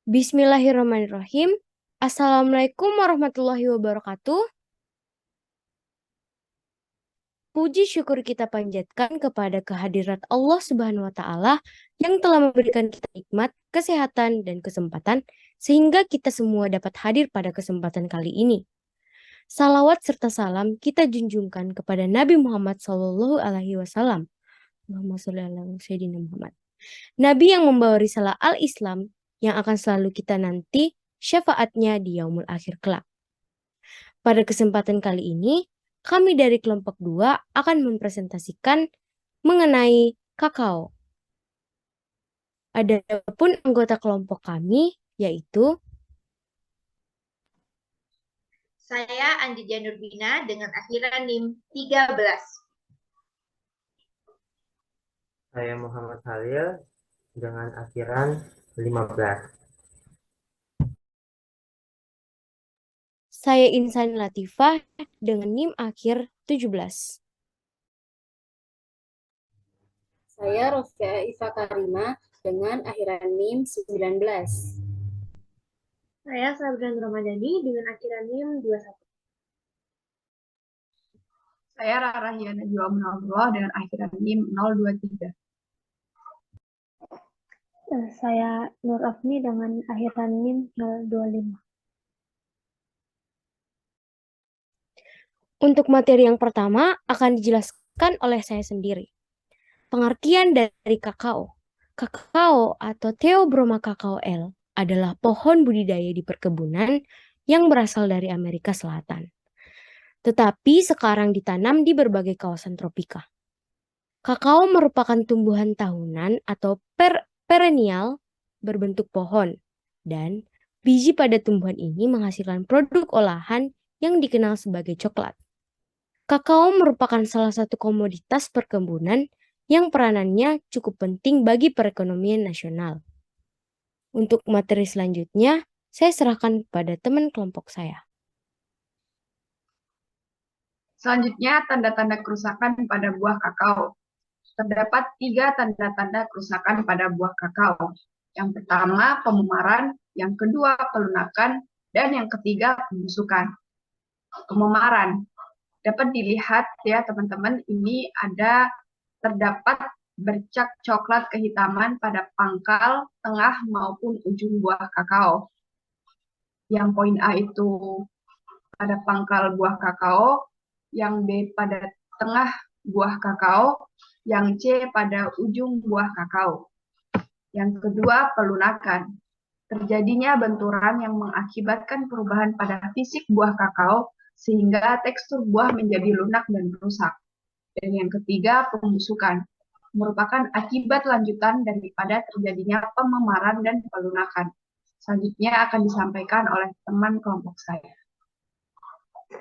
Bismillahirrahmanirrahim. Assalamualaikum warahmatullahi wabarakatuh. Puji syukur kita panjatkan kepada kehadirat Allah Subhanahu wa Ta'ala yang telah memberikan kita nikmat, kesehatan, dan kesempatan sehingga kita semua dapat hadir pada kesempatan kali ini. Salawat serta salam kita junjungkan kepada Nabi Muhammad SAW. Allahumma sholli ala Sayyidina Muhammad. Nabi yang membawa risalah al-Islam yang akan selalu kita nanti syafaatnya di yaumul akhir kelak. Pada kesempatan kali ini, kami dari kelompok 2 akan mempresentasikan mengenai kakao. Adapun anggota kelompok kami yaitu saya Andi Janurbina dengan akhiran NIM 13. Saya Muhammad Halil dengan akhiran 15. Saya Insan Latifah dengan NIM akhir 17. Saya Rofia Iva Karima dengan akhiran NIM 19. Saya Sabran Ramadhani dengan akhiran NIM 21. Saya Rarahiana Najwa Munawwarah dengan akhiran NIM 023. Saya Nur Afni dengan akhiran NIM 025. Untuk materi yang pertama akan dijelaskan oleh saya sendiri. Pengertian dari kakao. Kakao atau Theobroma Cacao L adalah pohon budidaya di perkebunan yang berasal dari Amerika Selatan. Tetapi sekarang ditanam di berbagai kawasan tropika. Kakao merupakan tumbuhan tahunan atau perennial berbentuk pohon, dan biji pada tumbuhan ini menghasilkan produk olahan yang dikenal sebagai coklat. Kakao merupakan salah satu komoditas perkebunan yang peranannya cukup penting bagi perekonomian nasional. Untuk materi selanjutnya, saya serahkan kepada teman kelompok saya. Selanjutnya, tanda-tanda kerusakan pada buah kakao. Terdapat 3 tanda-tanda kerusakan pada buah kakao. Yang pertama, pememaran, yang kedua, pelunakan, dan yang ketiga, pembusukan. Pememaran. Dapat dilihat ya teman-teman, ini terdapat bercak coklat kehitaman pada pangkal, tengah, maupun ujung buah kakao. Yang poin A itu pada pangkal buah kakao, yang B pada tengah buah kakao, yang C pada ujung buah kakao. Yang kedua, pelunakan. Terjadinya benturan yang mengakibatkan perubahan pada fisik buah kakao, sehingga tekstur buah menjadi lunak dan rusak. Dan yang ketiga, pembusukan. Merupakan akibat lanjutan daripada terjadinya pememaran dan pelunakan. Selanjutnya akan disampaikan oleh teman kelompok saya.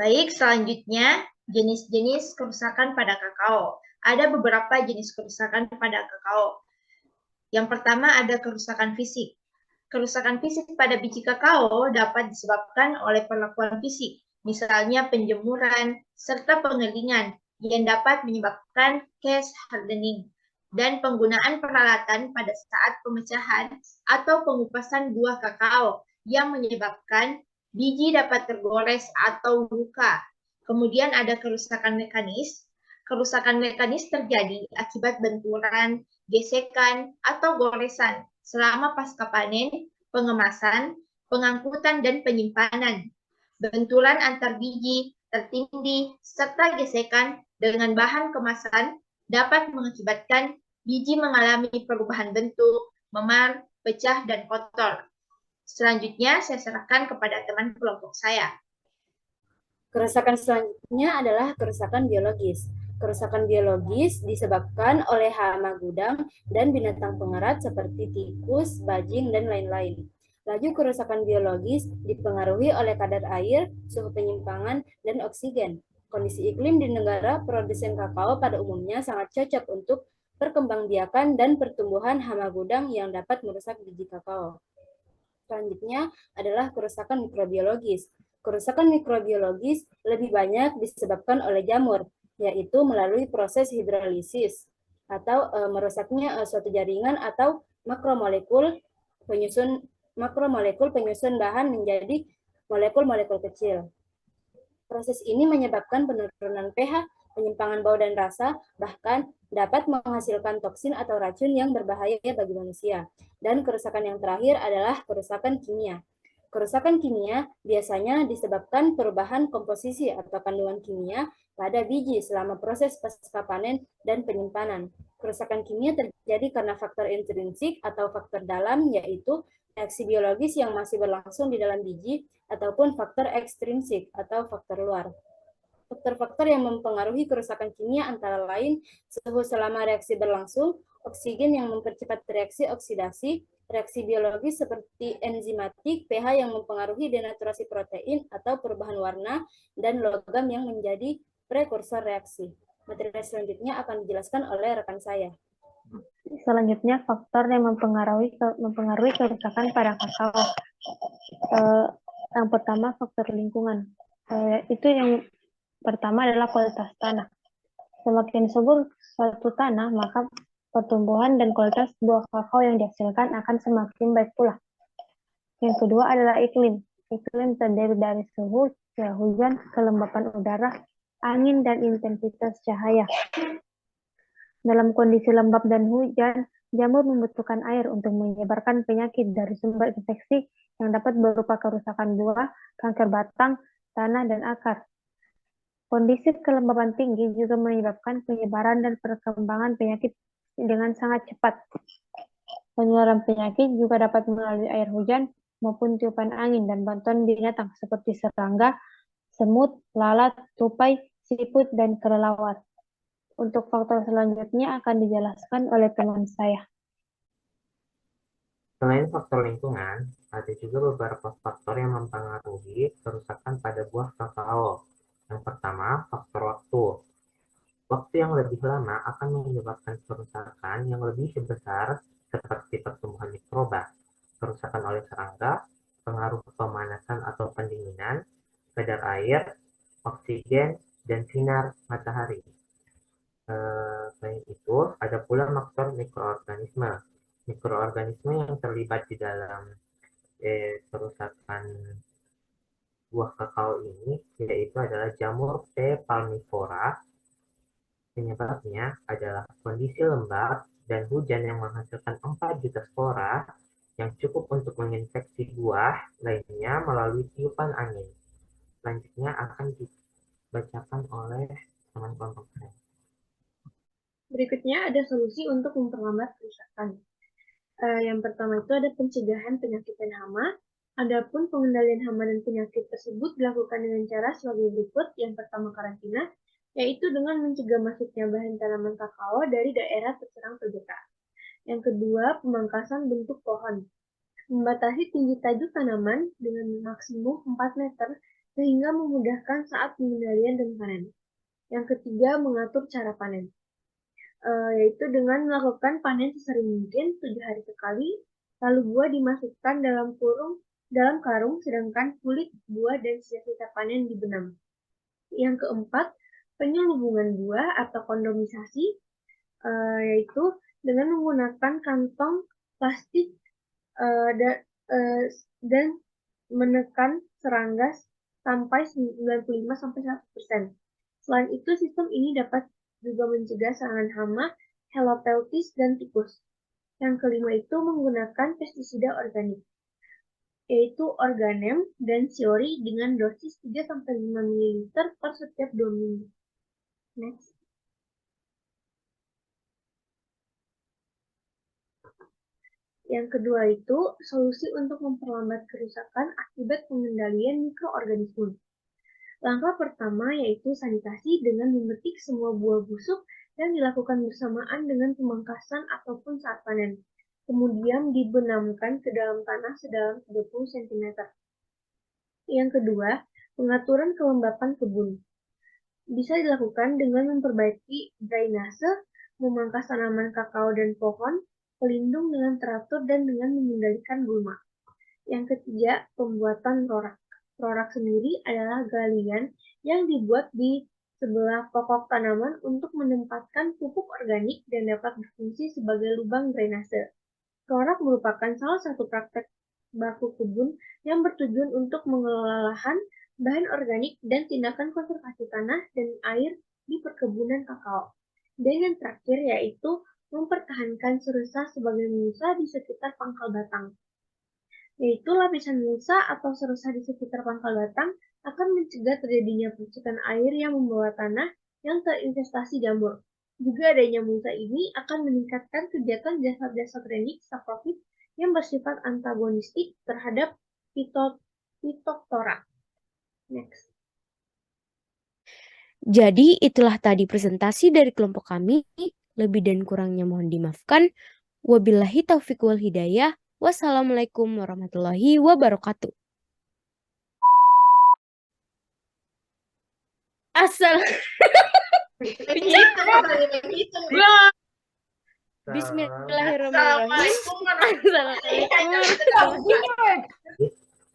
Baik, selanjutnya jenis-jenis kerusakan pada kakao. Ada beberapa jenis kerusakan pada kakao. Yang pertama ada kerusakan fisik. Kerusakan fisik pada biji kakao dapat disebabkan oleh perlakuan fisik, misalnya penjemuran serta pengeringan yang dapat menyebabkan case hardening, dan penggunaan peralatan pada saat pemecahan atau pengupasan buah kakao yang menyebabkan biji dapat tergores atau luka. Kemudian ada kerusakan mekanis. Kerusakan mekanis terjadi akibat benturan, gesekan, atau goresan selama pasca panen, pengemasan, pengangkutan, dan penyimpanan. Benturan antar biji, tertindih, serta gesekan dengan bahan kemasan dapat mengakibatkan biji mengalami perubahan bentuk, memar, pecah, dan kotor. Selanjutnya, saya serahkan kepada teman kelompok saya. Kerusakan selanjutnya adalah kerusakan biologis. Kerusakan biologis disebabkan oleh hama gudang dan binatang pengerat seperti tikus, bajing, dan lain-lain. Laju kerusakan biologis dipengaruhi oleh kadar air, suhu penyimpangan, dan oksigen. Kondisi iklim di negara produsen kakao pada umumnya sangat cocok untuk perkembangbiakan dan pertumbuhan hama gudang yang dapat merusak biji kakao. Selanjutnya adalah kerusakan mikrobiologis. Kerusakan mikrobiologis lebih banyak disebabkan oleh jamur, yaitu melalui proses hidrolisis atau merusaknya suatu jaringan atau makromolekul penyusun makromolekul penyusun bahan menjadi molekul-molekul kecil. Proses ini menyebabkan penurunan pH, penyimpangan bau dan rasa, bahkan dapat menghasilkan toksin atau racun yang berbahaya bagi manusia. Dan kerusakan yang terakhir adalah kerusakan kimia. Kerusakan kimia biasanya disebabkan perubahan komposisi atau kandungan kimia pada biji selama proses pasca panen dan penyimpanan. Kerusakan kimia terjadi karena faktor intrinsik atau faktor dalam, yaitu reaksi biologis yang masih berlangsung di dalam biji, ataupun faktor ekstrinsik atau faktor luar. Faktor-faktor yang mempengaruhi kerusakan kimia antara lain suhu selama reaksi berlangsung, oksigen yang mempercepat reaksi oksidasi, reaksi biologis seperti enzimatik, pH yang mempengaruhi denaturasi protein atau perubahan warna, dan logam yang menjadi prekursor reaksi. Materi selanjutnya akan dijelaskan oleh rekan saya. Selanjutnya, faktor yang mempengaruhi kerusakan pada kakao. Yang pertama, faktor lingkungan. Itu yang pertama adalah kualitas tanah. Semakin subur suatu tanah, maka pertumbuhan dan kualitas buah kakao yang dihasilkan akan semakin baik pula. Yang kedua adalah iklim. Iklim terdiri dari suhu, curah hujan, kelembapan udara, angin, dan intensitas cahaya. Dalam kondisi lembab dan hujan, jamur membutuhkan air untuk menyebarkan penyakit dari sumber infeksi yang dapat berupa kerusakan buah, kanker batang, tanah, dan akar. Kondisi kelembapan tinggi juga menyebabkan penyebaran dan perkembangan penyakit dengan sangat cepat. Penularan penyakit juga dapat melalui air hujan maupun tiupan angin dan bantuan binatang seperti serangga, semut, lalat, tupai, siput, dan kelelawar. Untuk faktor selanjutnya akan dijelaskan oleh teman saya. Selain faktor lingkungan, ada juga beberapa faktor yang mempengaruhi kerusakan pada buah kakao. Yang pertama, faktor waktu. Waktu yang lebih lama akan menyebabkan kerusakan yang lebih besar seperti pertumbuhan mikroba, kerusakan oleh serangga, pengaruh pemanasan atau pendinginan, kadar air, oksigen, dan sinar matahari. Selain itu, ada pula faktor mikroorganisme. Mikroorganisme yang terlibat di dalam kerusakan buah kakao ini yaitu adalah jamur P. palmifera. Penyebabnya adalah kondisi lembab dan hujan yang menghasilkan 4 juta spora yang cukup untuk menginfeksi buah lainnya melalui tiupan angin. Selanjutnya akan dibacakan oleh teman kelompok saya. Berikutnya ada solusi untuk memperlambat kerusakan. Yang pertama itu ada pencegahan penyakit dan hama. Adapun pengendalian hama dan penyakit tersebut dilakukan dengan cara sebagai berikut. Yang pertama karantina, yaitu dengan mencegah masuknya bahan tanaman kakao dari daerah terserang PJK. Yang kedua, pemangkasan bentuk pohon. Membatasi tinggi tajuk tanaman dengan maksimum 4 meter sehingga memudahkan saat pengendalian dan panen. Yang ketiga, mengatur cara panen. Yaitu dengan melakukan panen sesering mungkin 7 hari sekali, lalu buah dimasukkan dalam karung, sedangkan kulit buah dan sisa-sisa panen dibenam. Yang keempat, penyelubungan buah atau kondomisasi, yaitu dengan menggunakan kantong plastik dan menekan serangga sampai 95-100%. Selain itu, sistem ini dapat juga mencegah serangan hama, helopeltis, dan tikus. Yang kelima itu menggunakan pestisida organik, yaitu organem dan siori dengan dosis 3-5 ml per setiap 2 minggu. Next. Yang kedua itu solusi untuk memperlambat kerusakan akibat pengendalian mikroorganisme. Langkah pertama yaitu sanitasi dengan memetik semua buah busuk dan dilakukan bersamaan dengan pemangkasan ataupun saat panen. Kemudian dibenamkan ke dalam tanah sedalam 30 cm. Yang kedua, pengaturan kelembapan kebun. Bisa dilakukan dengan memperbaiki drainase, memangkas tanaman kakao dan pohon, pelindung dengan teratur dan dengan mengendalikan gulma. Yang ketiga, pembuatan rorak. Rorak sendiri adalah galian yang dibuat di sebelah pokok tanaman untuk menempatkan pupuk organik dan dapat berfungsi sebagai lubang drainase. Rorak merupakan salah satu praktek baku kebun yang bertujuan untuk mengelola lahan, bahan organik, dan tindakan konservasi tanah dan air di perkebunan kakao. Dan yang terakhir yaitu mempertahankan serusa sebagai mulsa di sekitar pangkal batang. Yaitu lapisan mulsa atau serusa di sekitar pangkal batang akan mencegah terjadinya percikan air yang membawa tanah yang terinvestasi jamur. Juga adanya mulsa ini akan meningkatkan kegiatan jasad-jasad renik saprofit yang bersifat antagonistik terhadap Phytophthora. Next. Jadi itulah tadi presentasi dari kelompok kami. Lebih dan kurangnya mohon dimaafkan. Wabillahi taufiq wal hidayah. Wassalamualaikum warahmatullahi wabarakatuh. Asal. Bismillahirrahmanirrahim.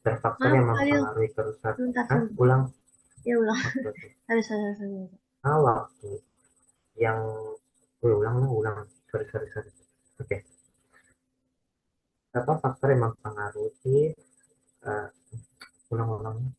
Faktor yang mempengaruhi kerusakan. Ulang. Ya ulang. Harus. Waktu yang ulang. Sorry. Oke. Apa faktor yang mempengaruhi ulang-ulang